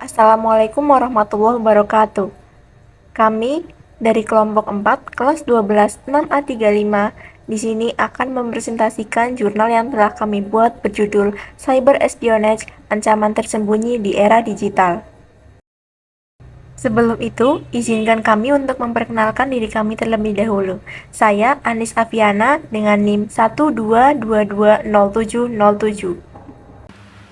Assalamualaikum warahmatullahi wabarakatuh. Kami dari kelompok 4 kelas 12 6A35 di sini akan mempresentasikan jurnal yang telah kami buat berjudul Cyber Espionage: Ancaman Tersembunyi di Era Digital. Sebelum itu, izinkan kami untuk memperkenalkan diri kami terlebih dahulu. Saya Anis Afiana dengan NIM 122220707.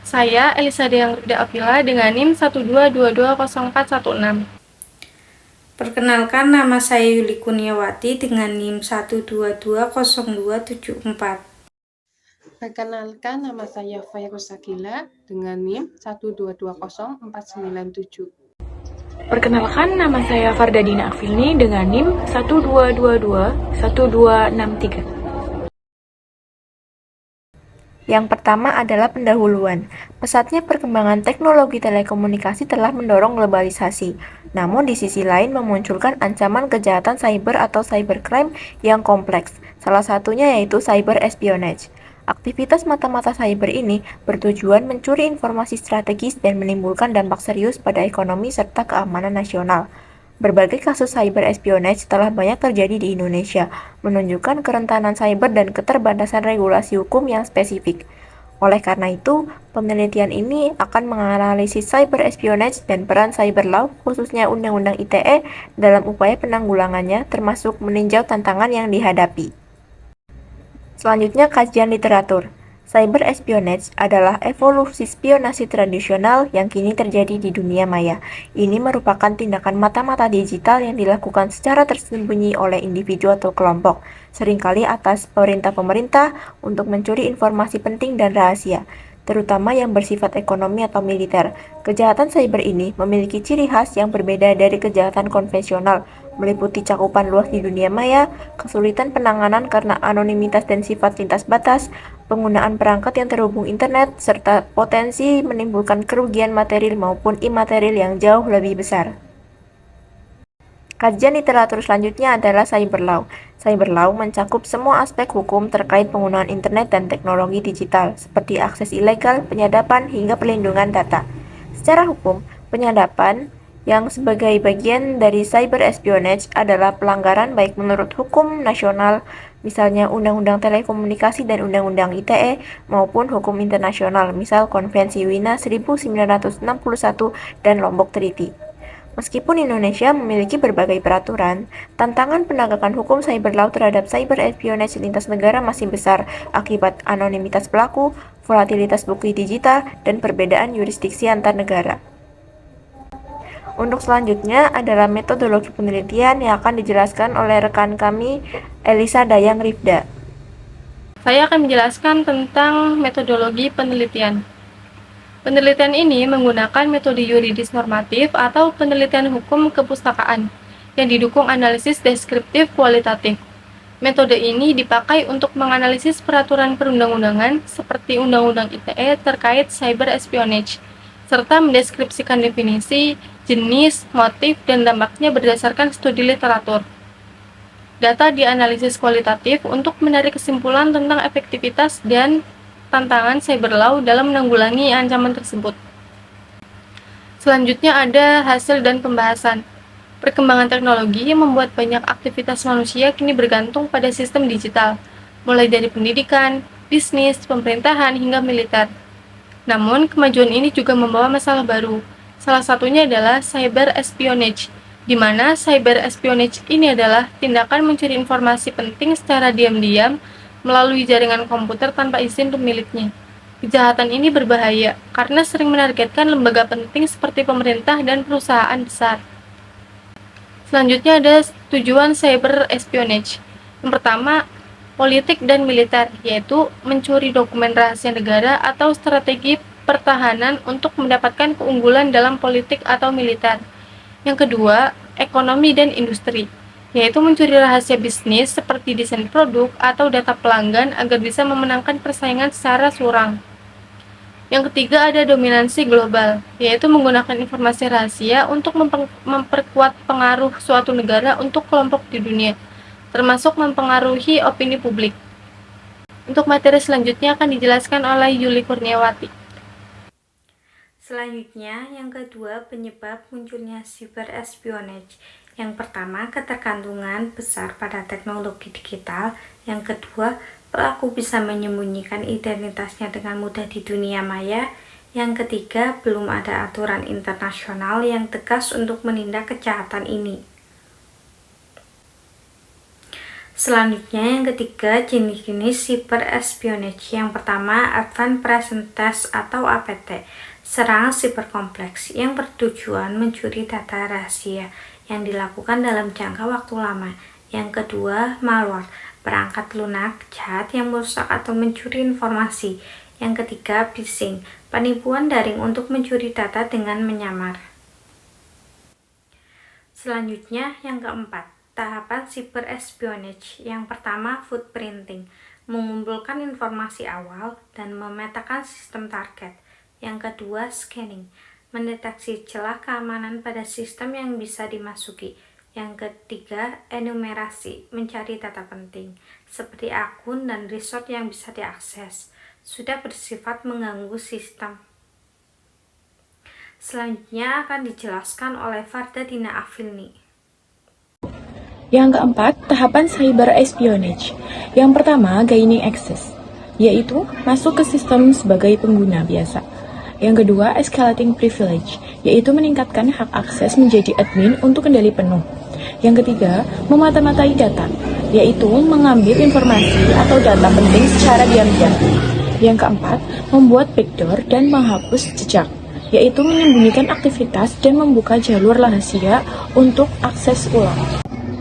Saya Elisa Deangrida Avila dengan NIM 122204116. Perkenalkan, nama saya Yuli Kurniawati dengan NIM 1220274. Perkenalkan, nama saya Fairuz Sakila dengan NIM 1220497. Perkenalkan, nama saya Fardadina Afilni dengan NIM 1221263. Yang pertama adalah pendahuluan. Pesatnya perkembangan teknologi telekomunikasi telah mendorong globalisasi, namun di sisi lain memunculkan ancaman kejahatan cyber atau cybercrime yang kompleks. Salah satunya yaitu cyber espionage. Aktivitas mata-mata cyber ini bertujuan mencuri informasi strategis dan menimbulkan dampak serius pada ekonomi serta keamanan nasional. Berbagai kasus cyber espionage telah banyak terjadi di Indonesia, menunjukkan kerentanan cyber dan keterbatasan regulasi hukum yang spesifik. Oleh karena itu, penelitian ini akan menganalisis cyber espionage dan peran cyber law, khususnya Undang-Undang ITE, dalam upaya penanggulangannya, termasuk meninjau tantangan yang dihadapi. Selanjutnya, kajian literatur. Cyber espionage adalah evolusi spionase tradisional yang kini terjadi di dunia maya. Ini merupakan tindakan mata-mata digital yang dilakukan secara tersembunyi oleh individu atau kelompok, seringkali atas perintah pemerintah untuk mencuri informasi penting dan rahasia, terutama yang bersifat ekonomi atau militer. Kejahatan cyber ini memiliki ciri khas yang berbeda dari kejahatan konvensional, meliputi cakupan luas di dunia maya, kesulitan penanganan karena anonimitas dan sifat lintas batas, penggunaan perangkat yang terhubung internet, serta potensi menimbulkan kerugian material maupun imaterial yang jauh lebih besar. Kajian literatur selanjutnya adalah cyber law. Cyber law mencakup semua aspek hukum terkait penggunaan internet dan teknologi digital, seperti akses ilegal, penyadapan, hingga perlindungan data. Secara hukum, penyadapan yang sebagai bagian dari cyber espionage adalah pelanggaran baik menurut hukum nasional, misalnya Undang-Undang Telekomunikasi dan Undang-Undang ITE, maupun hukum internasional, misal Konvensi Wina 1961 dan Lombok Treaty. Meskipun Indonesia memiliki berbagai peraturan, tantangan penegakan hukum cyber law terhadap cyber espionage lintas negara masih besar akibat anonimitas pelaku, volatilitas bukti digital, dan perbedaan yurisdiksi antar negara. Untuk selanjutnya adalah metodologi penelitian yang akan dijelaskan oleh rekan kami, Elisa Dayang Rifda. Saya akan menjelaskan tentang metodologi penelitian. Penelitian ini menggunakan metode yuridis normatif atau penelitian hukum kepustakaan yang didukung analisis deskriptif kualitatif. Metode ini dipakai untuk menganalisis peraturan perundang-undangan seperti Undang-Undang ITE terkait cyber espionage, serta mendeskripsikan definisi, jenis, motif, dan dampaknya berdasarkan studi literatur. Data dianalisis kualitatif untuk menarik kesimpulan tentang efektivitas dan tantangan cyber law dalam menanggulangi ancaman tersebut. Selanjutnya ada hasil dan pembahasan. Perkembangan teknologi membuat banyak aktivitas manusia kini bergantung pada sistem digital, mulai dari pendidikan, bisnis, pemerintahan, hingga militer. Namun, kemajuan ini juga membawa masalah baru. Salah satunya adalah cyber espionage, di mana cyber espionage ini adalah tindakan mencuri informasi penting secara diam-diam melalui jaringan komputer tanpa izin pemiliknya. Kejahatan ini berbahaya karena sering menargetkan lembaga penting seperti pemerintah dan perusahaan besar. Selanjutnya ada tujuan cyber espionage. Yang pertama, politik dan militer, yaitu mencuri dokumen rahasia negara atau strategi pertahanan untuk mendapatkan keunggulan dalam politik atau militer. Yang kedua, ekonomi dan industri, yaitu mencuri rahasia bisnis seperti desain produk atau data pelanggan agar bisa memenangkan persaingan secara curang. Yang ketiga ada dominansi global, yaitu menggunakan informasi rahasia untuk memperkuat pengaruh suatu negara untuk kelompok di dunia, termasuk mempengaruhi opini publik. Untuk materi selanjutnya akan dijelaskan oleh Yuli Kurniawati. Selanjutnya, yang kedua, penyebab munculnya cyber espionage. Yang pertama, ketergantungan besar pada teknologi digital. Yang kedua, pelaku bisa menyembunyikan identitasnya dengan mudah di dunia maya. Yang ketiga, belum ada aturan internasional yang tegas untuk menindak kejahatan ini. Selanjutnya, yang ketiga, jenis-jenis cyber espionage. Yang pertama, Advanced Present Test atau APT. Serangan siber kompleks yang bertujuan mencuri data rahasia yang dilakukan dalam jangka waktu lama. Yang kedua, malware, perangkat lunak jahat yang merusak atau mencuri informasi. Yang ketiga, phishing, penipuan daring untuk mencuri data dengan menyamar. Selanjutnya, yang keempat, tahapan cyber espionage. Yang pertama, footprinting, mengumpulkan informasi awal dan memetakan sistem target. Yang kedua, scanning, mendeteksi celah keamanan pada sistem yang bisa dimasuki. Yang ketiga, enumerasi, mencari data penting, seperti akun dan resource yang bisa diakses, sudah bersifat mengganggu sistem. Selanjutnya akan dijelaskan oleh Fardadina Afilni. Yang keempat, tahapan cyber espionage. Yang pertama, gaining access, yaitu masuk ke sistem sebagai pengguna biasa. Yang kedua, escalating privilege, yaitu meningkatkan hak akses menjadi admin untuk kendali penuh. Yang ketiga, memata-matai data, yaitu mengambil informasi atau data penting secara diam-diam. Yang keempat, membuat backdoor dan menghapus jejak, yaitu menyembunyikan aktivitas dan membuka jalur rahasia untuk akses ulang.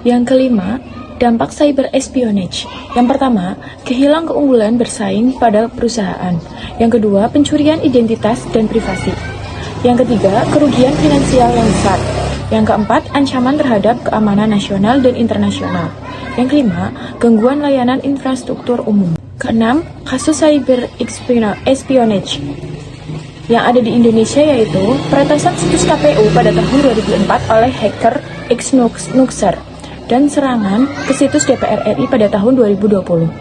Yang kelima, dampak cyber espionage. Yang pertama, kehilangan keunggulan bersaing pada perusahaan. Yang kedua, pencurian identitas dan privasi. Yang ketiga, kerugian finansial yang besar. Yang keempat, ancaman terhadap keamanan nasional dan internasional. Yang kelima, gangguan layanan infrastruktur umum. Keenam, kasus cyber espionage yang ada di Indonesia yaitu peretasan situs KPU pada tahun 2004 oleh hacker X-Nuxer dan serangan ke situs DPR RI pada tahun 2020.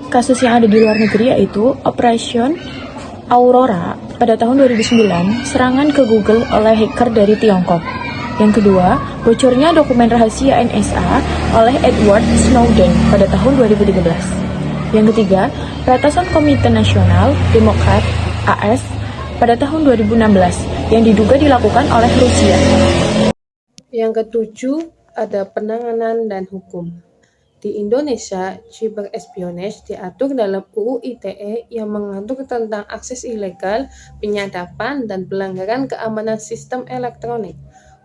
Kasus yang ada di luar negeri yaitu Operation Aurora pada tahun 2009, serangan ke Google oleh hacker dari Tiongkok. Yang kedua, bocornya dokumen rahasia NSA oleh Edward Snowden pada tahun 2013. Yang ketiga, peretasan Komite Nasional Demokrat AS pada tahun 2016 yang diduga dilakukan oleh Rusia. Yang ketujuh, ada penanganan dan hukum. Di Indonesia, cyber espionage diatur dalam UU ITE yang mengatur tentang akses ilegal, penyadapan, dan pelanggaran keamanan sistem elektronik.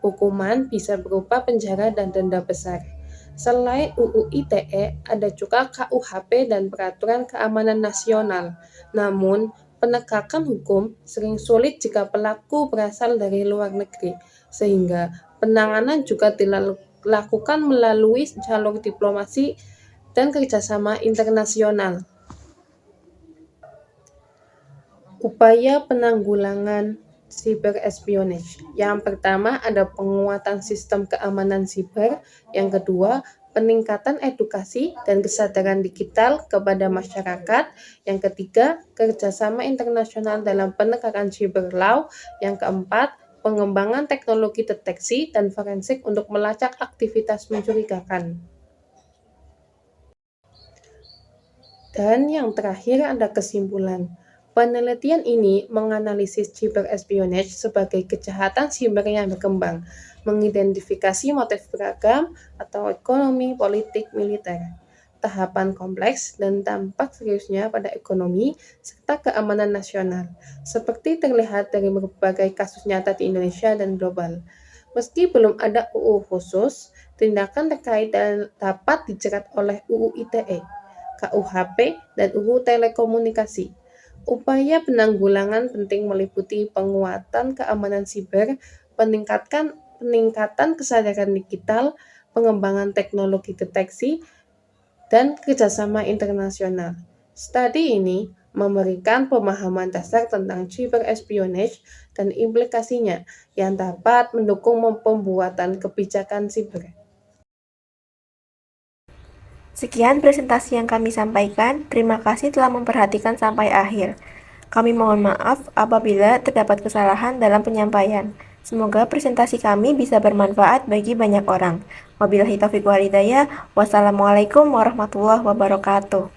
Hukuman bisa berupa penjara dan denda besar. Selain UU ITE, ada juga KUHP dan Peraturan Keamanan Nasional. Namun, penegakan hukum sering sulit jika pelaku berasal dari luar negeri, sehingga penanganan juga dilakukan melalui jalur diplomasi dan kerjasama internasional. Upaya penanggulangan cyber espionage. Yang pertama ada penguatan sistem keamanan siber. Yang kedua, peningkatan edukasi dan kesadaran digital kepada masyarakat. Yang ketiga, kerjasama internasional dalam penegakan cyber law. Yang keempat, pengembangan teknologi deteksi dan forensik untuk melacak aktivitas mencurigakan. Dan yang terakhir ada kesimpulan. Penelitian ini menganalisis cyber espionage sebagai kejahatan siber yang berkembang, mengidentifikasi motif beragam atau ekonomi, politik, militer, tahapan kompleks, dan dampak seriusnya pada ekonomi serta keamanan nasional, seperti terlihat dari berbagai kasus nyata di Indonesia dan global. Meski belum ada UU khusus, tindakan terkait dapat dijerat oleh UU ITE, KUHP, dan UU Telekomunikasi. Upaya penanggulangan penting meliputi penguatan keamanan siber, peningkatan kesadaran digital, pengembangan teknologi deteksi, dan kerjasama internasional. Studi ini memberikan pemahaman dasar tentang cyber espionage dan implikasinya yang dapat mendukung pembuatan kebijakan siber. Sekian presentasi yang kami sampaikan. Terima kasih telah memperhatikan sampai akhir. Kami mohon maaf apabila terdapat kesalahan dalam penyampaian. Semoga presentasi kami bisa bermanfaat bagi banyak orang. Wabillahi taufiq wal hidayah. Wassalamualaikum warahmatullahi wabarakatuh.